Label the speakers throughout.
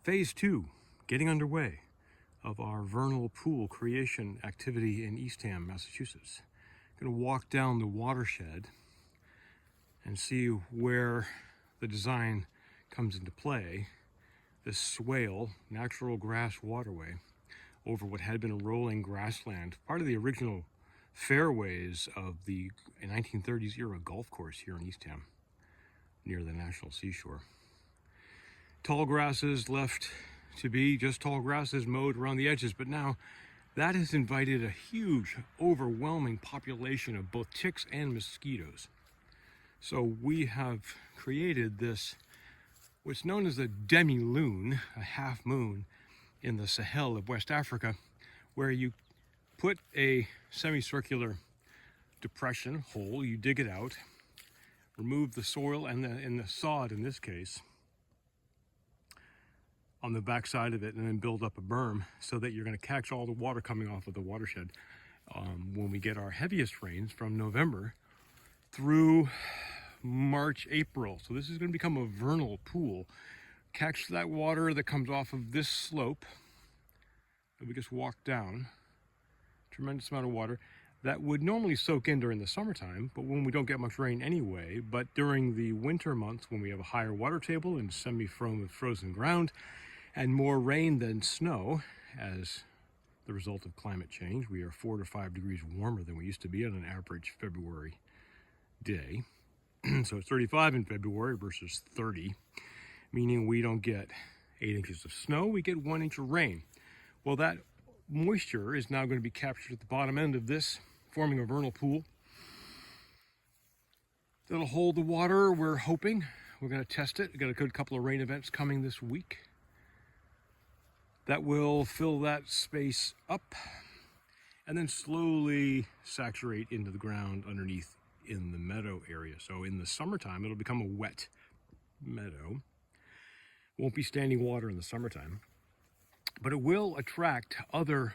Speaker 1: Phase 2, getting underway of our vernal pool creation activity in Eastham, Massachusetts. Going to walk down the watershed and see where the design comes into play. This swale, natural grass waterway, over what had been a rolling grassland, part of the original fairways of the 1930s era golf course here in Eastham, near the National Seashore. Tall grasses left to be just tall grasses mowed around the edges, but now that has invited a huge, overwhelming population of both ticks and mosquitoes. So we have created this, what's known as a demi-lune, a half moon in the Sahel of West Africa, where you put a semicircular depression hole, you dig it out, remove the soil and the sod in this case on the back side of it, and then build up a berm so that you're going to catch all the water coming off of the watershed when we get our heaviest rains from November through March, April. So this is going to become a vernal pool. Catch that water that comes off of this slope that we just walked down. Tremendous amount of water that would normally soak in during the summertime, but when we don't get much rain anyway. But during the winter months, when we have a higher water table and semi-frozen ground and more rain than snow as the result of climate change, we are 4 to 5 degrees warmer than we used to be on an average February day. So it's 35 in February versus 30, meaning we don't get 8 inches of snow, we get 1 inch of rain. Well, that moisture is now going to be captured at the bottom end of this, forming a vernal pool that'll hold the water. We're hoping. We're going to test it. We've got a good couple of rain events coming this week that will fill that space up and then slowly saturate into the ground underneath in the meadow area. So in the summertime, it'll become a wet meadow. Won't be standing water in the summertime, but it will attract other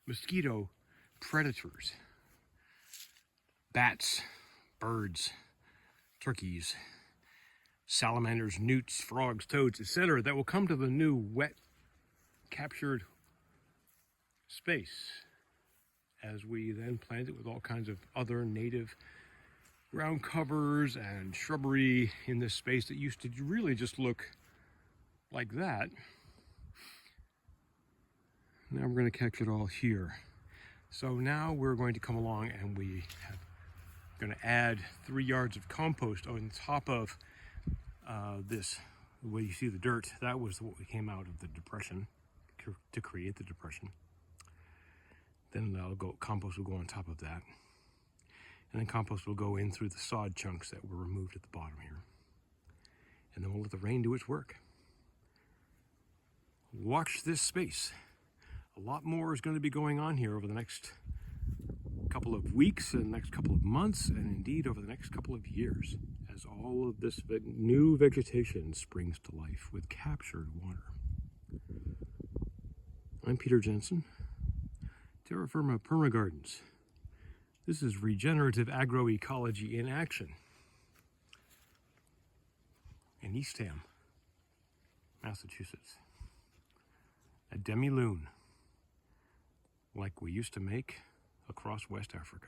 Speaker 1: mosquito predators, bats, birds, turkeys, salamanders, newts, frogs, toads, etc., that will come to the new wet captured space as we then plant it with all kinds of other native ground covers and shrubbery in this space that used to really just look like that. Now we're going to catch it all here. So now we're going to come along and we have going to add 3 yards of compost on top of this. The way you see the dirt, that was what we came out of the depression to create the depression. Then compost will go on top of that. And then compost will go in through the sod chunks that were removed at the bottom here. And then we'll let the rain do its work. Watch this space. A lot more is going to be going on here over the next couple of weeks and next couple of months, and indeed over the next couple of years, as all of this new vegetation springs to life with captured water. I'm Peter Jensen, Terra Firma Perma Gardens. This is regenerative agroecology in action in Eastham, Massachusetts. A demi-lune, like we used to make across West Africa.